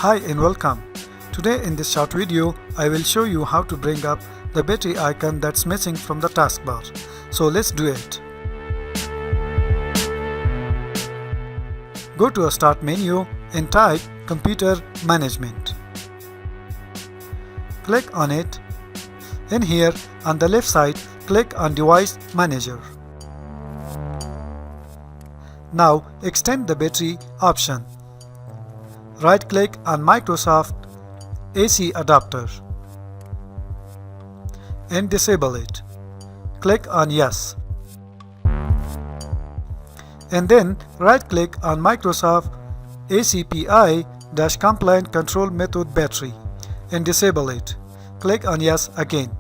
Hi and welcome. Today in this short video, I will show you how to bring up the battery icon that's missing from the taskbar. So let's do it. Go to a Start menu and type Computer Management. Click on it. In here, on the left side, click on Device Manager. Now extend the battery option. Right-click on Microsoft AC adapter and disable it. Click on Yes. And then right-click on Microsoft ACPI-compliant control method battery and disable it. Click on Yes again.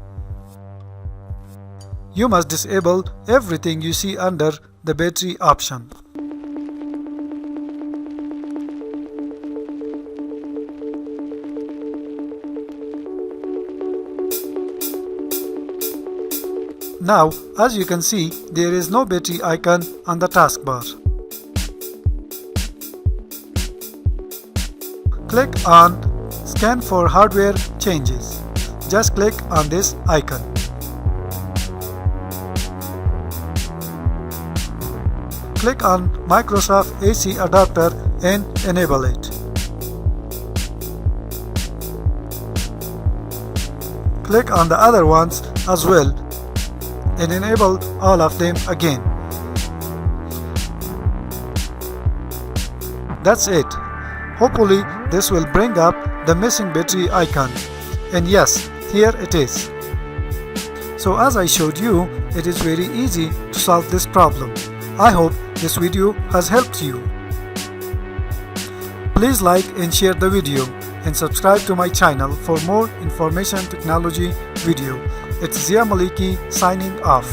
You must disable everything you see under the battery option. Now, as you can see, there is no battery icon on the taskbar. Click on Scan for hardware changes. Just click on this icon. Click on Microsoft AC adapter and enable it. Click on the other ones as well and enable all of them again. That's it. Hopefully this will bring up the missing battery icon. And yes, here it is. So as I showed you, it is very easy to solve this problem. I hope this video has helped you. Please like and share the video and subscribe to my channel for more information technology video. It's Zia Maliki signing off.